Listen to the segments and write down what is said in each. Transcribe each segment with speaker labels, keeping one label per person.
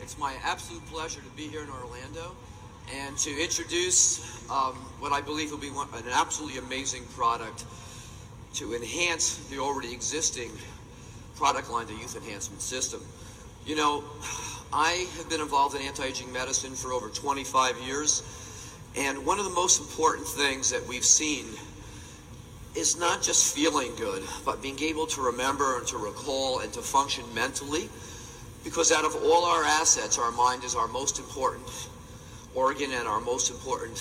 Speaker 1: It's my absolute pleasure to be here in Orlando and to introduce what I believe will be an absolutely amazing product to enhance the already existing product line, the Youth Enhancement System. You know, I have been involved in anti-aging medicine for over 25 years, and one of the most important things that we've seen is not just feeling good, but being able to remember and to recall and to function mentally, because out of all our assets, our mind is our most important organ and our most important,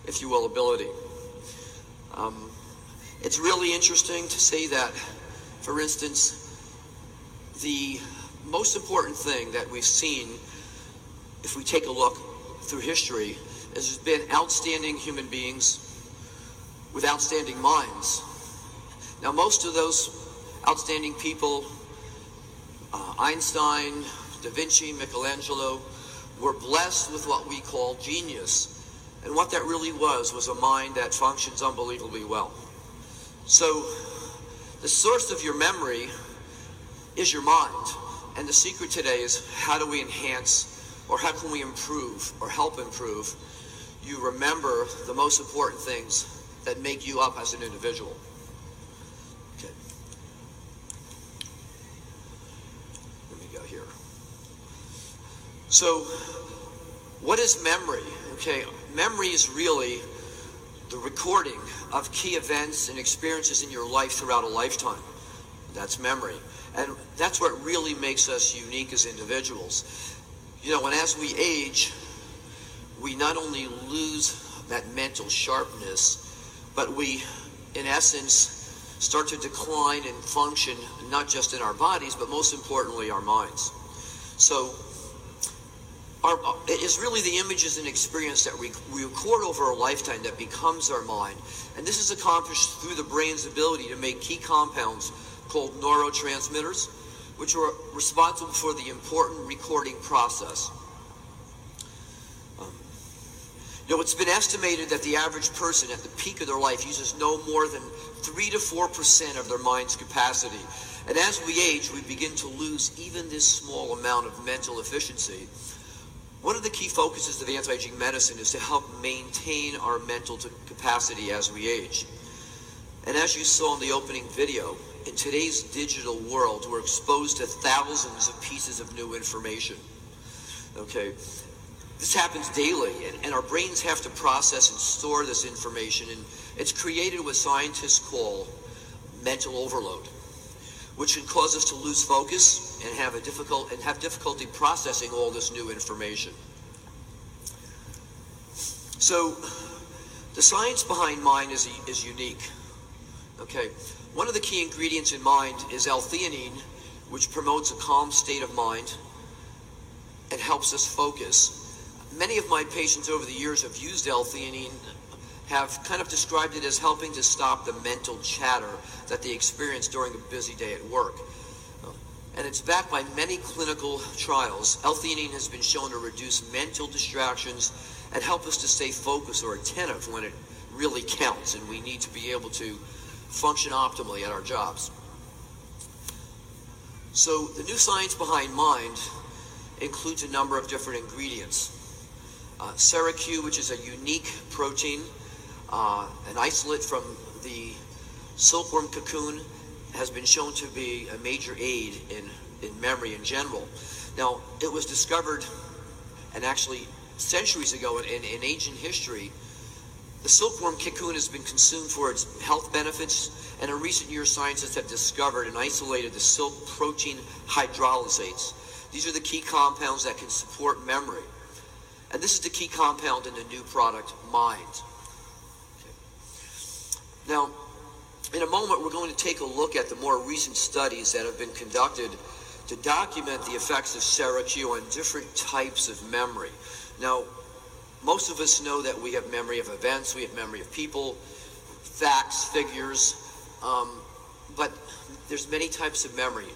Speaker 1: if you will, ability. It's really interesting to say that, for instance, the most important thing that we've seen, if we take a look through history, is there's been outstanding human beings with outstanding minds. Now, most of those outstanding people, Einstein, Da Vinci, Michelangelo, were blessed with what we call genius. And what that really was a mind that functions unbelievably well. So, the source of your memory is your mind. And the secret today is, how do we enhance, or how can we improve, or help improve you remember the most important things that make you up as an individual. Okay. Let me go here. So, what is memory? Okay, memory is really the recording of key events and experiences in your life throughout a lifetime. That's memory. And that's what really makes us unique as individuals. You know, and as we age, we not only lose that mental sharpness, but we, in essence, start to decline and function not just in our bodies, but most importantly, our minds. So, it is really the images and experience that we record over a lifetime that becomes our mind. And this is accomplished through the brain's ability to make key compounds called neurotransmitters, which are responsible for the important recording process. You know, it's been estimated that the average person at the peak of their life uses no more than 3 to 4% of their mind's capacity. And as we age, we begin to lose even this small amount of mental efficiency. One of the key focuses of anti-aging medicine is to help maintain our mental capacity as we age. And as you saw in the opening video, in today's digital world, we're exposed to thousands of pieces of new information. Okay? This happens daily, and our brains have to process and store this information, and it's created what scientists call mental overload, which can cause us to lose focus and have difficulty processing all this new information. So, the science behind mind is unique. Okay, one of the key ingredients in mind is L-theanine, which promotes a calm state of mind and helps us focus. Many of my patients over the years have used L-theanine, have kind of described it as helping to stop the mental chatter that they experience during a busy day at work. And it's backed by many clinical trials. L-theanine has been shown to reduce mental distractions and help us to stay focused or attentive when it really counts and we need to be able to function optimally at our jobs. So the new science behind mind includes a number of different ingredients. SeraQ, which is a unique protein, an isolate from the silkworm cocoon, has been shown to be a major aid in memory in general. Now, it was discovered, and actually centuries ago in ancient history, the silkworm cocoon has been consumed for its health benefits, and in recent years scientists have discovered and isolated the silk protein hydrolysates. These are the key compounds that can support memory. And this is the key compound in the new product, Mind. Okay. Now, in a moment, we're going to take a look at the more recent studies that have been conducted to document the effects of SeraQ on different types of memory. Now, most of us know that we have memory of events, we have memory of people, facts, figures, but there's many types of memory.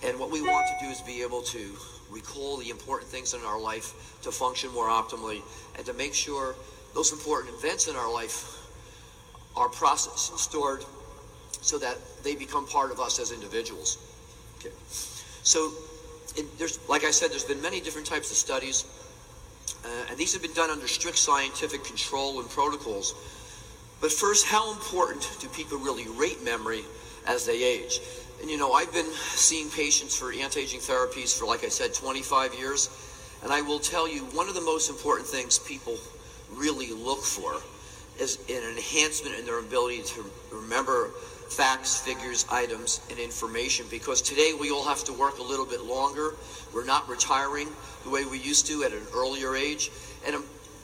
Speaker 1: And what we want to do is be able to recall the important things in our life to function more optimally and to make sure those important events in our life are processed and stored so that they become part of us as individuals. Okay. So like I said, there's been many different types of studies, and these have been done under strict scientific control and protocols. But first, how important do people really rate memory as they age? And I've been seeing patients for anti-aging therapies for, like I said, 25 years, and I will tell you, one of the most important things people really look for is an enhancement in their ability to remember facts, figures, items, and information, because today we all have to work a little bit longer. We're not retiring the way we used to at an earlier age, and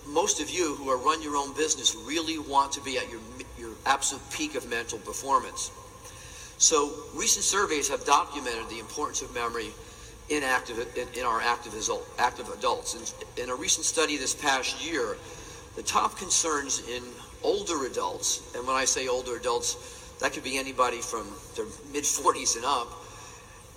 Speaker 1: most of you who run your own business really want to be at your absolute peak of mental performance. So recent surveys have documented the importance of memory in our active adults. In a recent study this past year, the top concerns in older adults, and when I say older adults, that could be anybody from their mid-40s and up,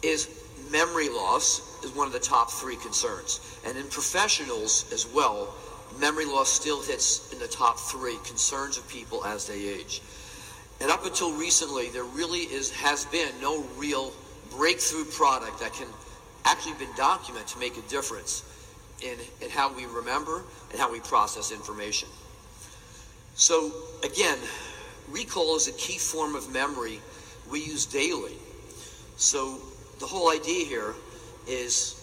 Speaker 1: is memory loss is one of the top 3 concerns. And in professionals as well, memory loss still hits in the top 3 concerns of people as they age. And up until recently, there really has been no real breakthrough product that can actually been documented to make a difference in how we remember and how we process information. So again, recall is a key form of memory we use daily. So the whole idea here is,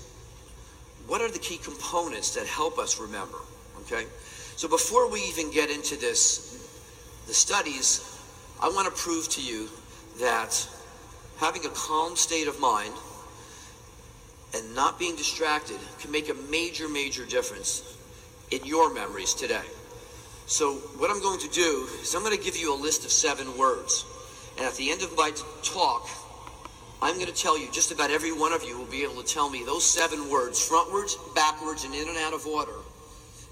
Speaker 1: what are the key components that help us remember? Okay? So before we even get into the studies, I want to prove to you that having a calm state of mind and not being distracted can make a major, major difference in your memories today. So what I'm going to do is I'm going to give you a list of 7 words. And at the end of my talk, I'm going to tell you, just about every one of you will be able to tell me those 7 words, frontwards, backwards, and in and out of order.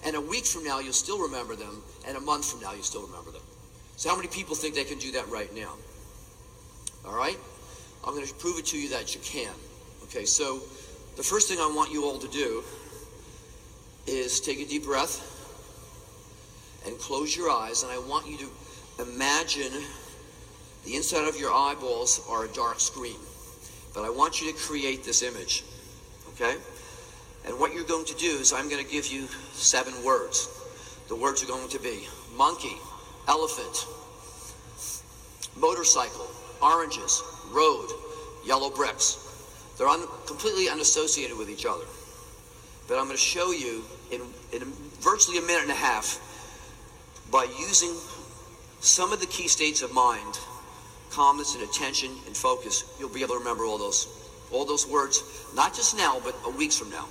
Speaker 1: And a week from now, you'll still remember them. And a month from now, you'll still remember them. So how many people think they can do that right now? All right? I'm going to prove it to you that you can. Okay, so the first thing I want you all to do is take a deep breath and close your eyes, and I want you to imagine the inside of your eyeballs are a dark screen. But I want you to create this image, okay? And what you're going to do is I'm going to give you 7 words. The words are going to be monkey, elephant, motorcycle, oranges, road, yellow bricks. They're completely unassociated with each other. But I'm going to show you in virtually a minute and a half, by using some of the key states of mind, calmness and attention and focus, you'll be able to remember all those words, not just now, but weeks from now.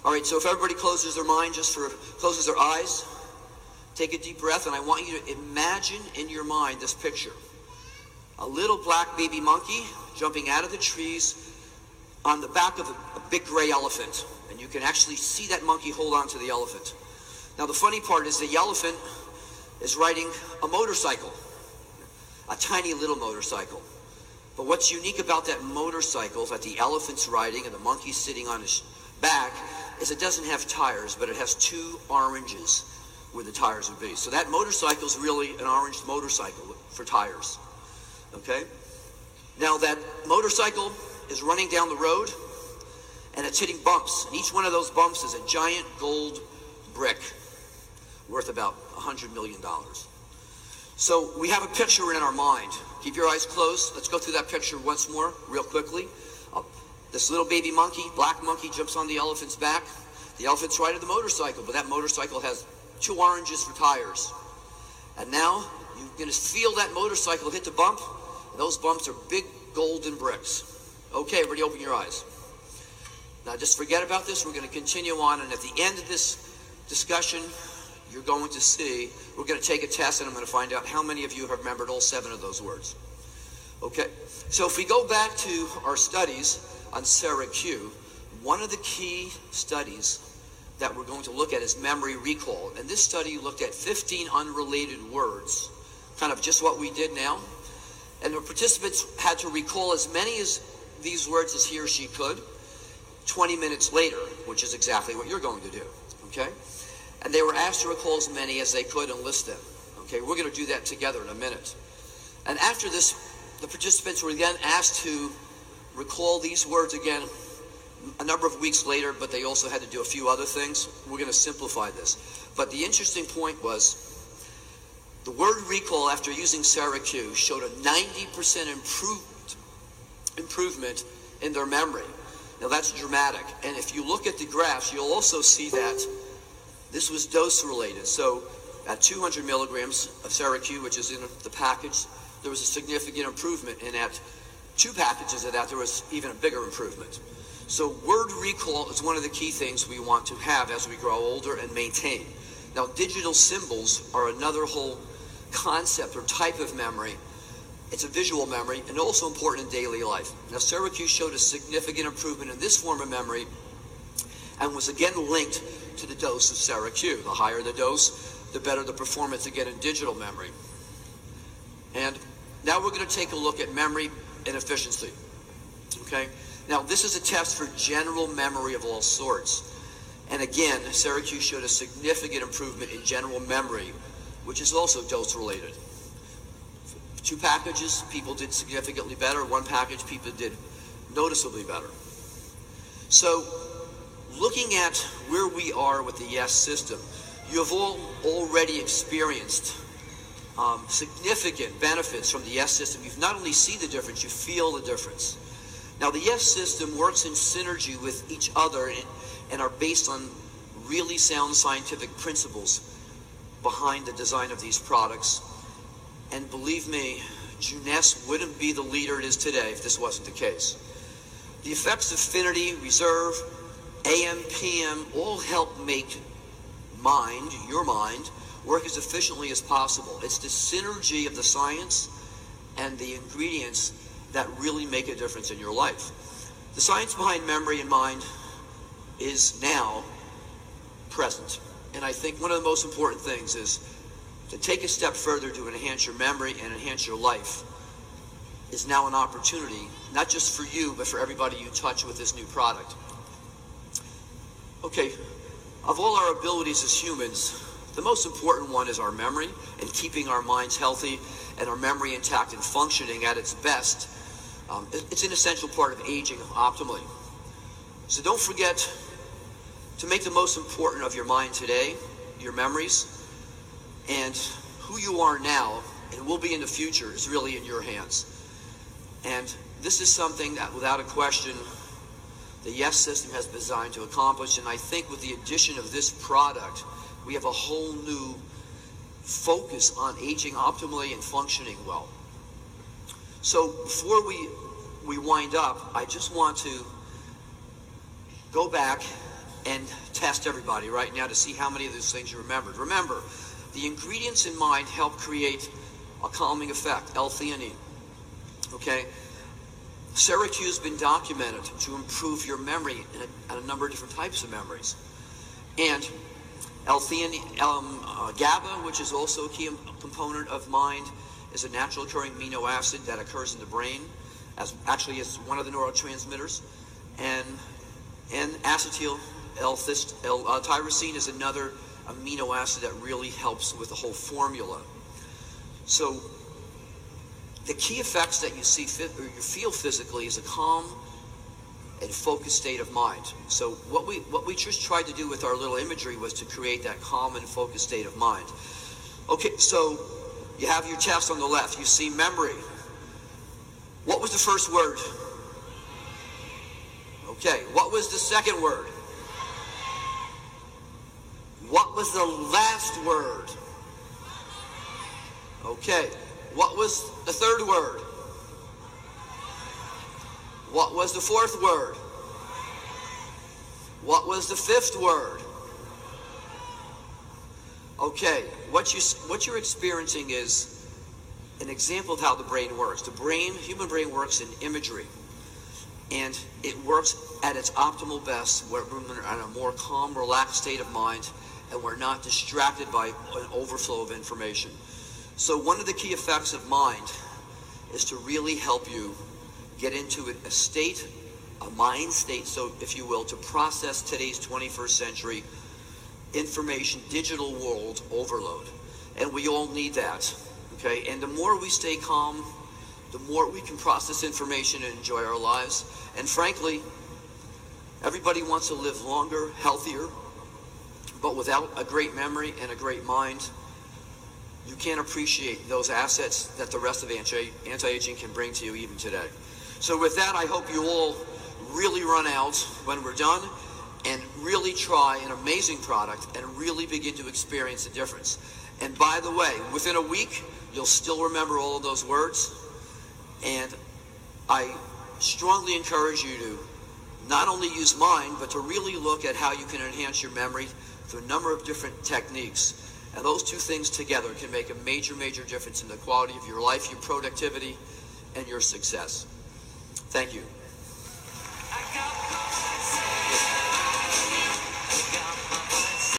Speaker 1: All right, so if everybody closes their mind, closes their eyes, take a deep breath, and I want you to imagine in your mind this picture. A little black baby monkey jumping out of the trees on the back of a big gray elephant. And you can actually see that monkey hold on to the elephant. Now the funny part is the elephant is riding a motorcycle, a tiny little motorcycle. But what's unique about that motorcycle that the elephant's riding and the monkey's sitting on his back is it doesn't have tires, but it has 2 oranges where the tires would be. So that motorcycle is really an orange motorcycle for tires. Okay? Now that motorcycle is running down the road and it's hitting bumps. And each one of those bumps is a giant gold brick worth about $100 million. So we have a picture in our mind. Keep your eyes closed. Let's go through that picture once more, real quickly. This little baby monkey, black monkey, jumps on the elephant's back. The elephant's riding the motorcycle, but that motorcycle has 2 oranges for tires. And now you're going to feel that motorcycle hit the bump. And those bumps are big golden bricks. Okay, everybody open your eyes. Now just forget about this. We're going to continue on, and at the end of this discussion, you're going to see, we're going to take a test, and I'm going to find out how many of you have remembered all 7 of those words. Okay, so if we go back to our studies on Sarah Q, one of the key studies that we're going to look at is memory recall. And this study looked at 15 unrelated words, kind of just what we did now. And the participants had to recall as many of these words as he or she could 20 minutes later, which is exactly what you're going to do, okay? And they were asked to recall as many as they could and list them, okay? We're going to do that together in a minute. And after this, the participants were then asked to recall these words again a number of weeks later, but they also had to do a few other things. We're going to simplify this. But the interesting point was the word recall after using Syracuse showed a 90% improvement in their memory. Now that's dramatic. And if you look at the graphs, you'll also see that this was dose related. So at 200 milligrams of Syracuse, which is in the package, there was a significant improvement. And at 2 packages of that, there was even a bigger improvement. So word recall is one of the key things we want to have as we grow older and maintain. Now digital symbols are another whole concept or type of memory. It's a visual memory and also important in daily life. Now Syracuse showed a significant improvement in this form of memory and was again linked to the dose of Syracuse. The higher the dose, the better the performance again in digital memory. And now we're going to take a look at memory and efficiency. Okay? Now this is a test for general memory of all sorts. And again, Syracuse showed a significant improvement in general memory, which is also dose related. 2 packages, people did significantly better. 1 package, people did noticeably better. So looking at where we are with the YES system, you have all already experienced significant benefits from the YES system. You've not only seen the difference, you feel the difference. Now the YES system works in synergy with each other and are based on really sound scientific principles behind the design of these products. And believe me, Jeunesse wouldn't be the leader it is today if this wasn't the case. The effects of affinity, reserve, AM, PM all help make your mind, work as efficiently as possible. It's the synergy of the science and the ingredients that really make a difference in your life. The science behind memory and mind is now present. And I think one of the most important things is to take a step further to enhance your memory and enhance your life is now an opportunity, not just for you, but for everybody you touch with this new product. Okay, of all our abilities as humans, the most important one is our memory and keeping our minds healthy and our memory intact and functioning at its best. It's an essential part of aging optimally. So don't forget to make the most important of your mind today, your memories, and who you are now and will be in the future is really in your hands. And this is something that, without a question, the YES system has been designed to accomplish. And I think with the addition of this product, we have a whole new focus on aging optimally and functioning well. So before we wind up, I just want to go back and test everybody right now to see how many of those things you remembered. Remember, the ingredients in mind help create a calming effect, L-theanine. Okay? Syracuse has been documented to improve your memory in a number of different types of memories. And L-theanine, GABA, which is also a key component of mind, is a natural occurring amino acid that occurs in the brain, actually it's one of the neurotransmitters. And acetyl L-tyrosine is another amino acid that really helps with the whole formula. So the key effects that you see or you feel physically is a calm and focused state of mind. So what we just tried to do with our little imagery was to create that calm and focused state of mind. Okay, so you have your test on the left. You see memory. What was the first word? Okay, what was the second word? What was the last word? Okay, what was the third word? What was the fourth word? What was the fifth word? Okay, what you're experiencing is an example of how the brain works. Human brain works in imagery, and it works at its optimal best where we're in a more calm, relaxed state of mind, and we're not distracted by an overflow of information. So one of the key effects of mind is to really help you get into a mind state, so if you will, to process today's 21st century information, digital world overload. And we all need that, okay? And the more we stay calm, the more we can process information and enjoy our lives. And frankly, Everybody wants to live longer, healthier, but without a great memory and a great mind, you can't appreciate those assets that the rest of anti-aging can bring to you even today. So with that, I hope you all really run out when we're done and really try an amazing product and really begin to experience the difference. And by the way, within a week, you'll still remember all of those words. And I strongly encourage you to not only use mine, but to really look at how you can enhance your memory through a number of different techniques. And those two things together can make a major, major difference in the quality of your life, your productivity, and your success. Thank you.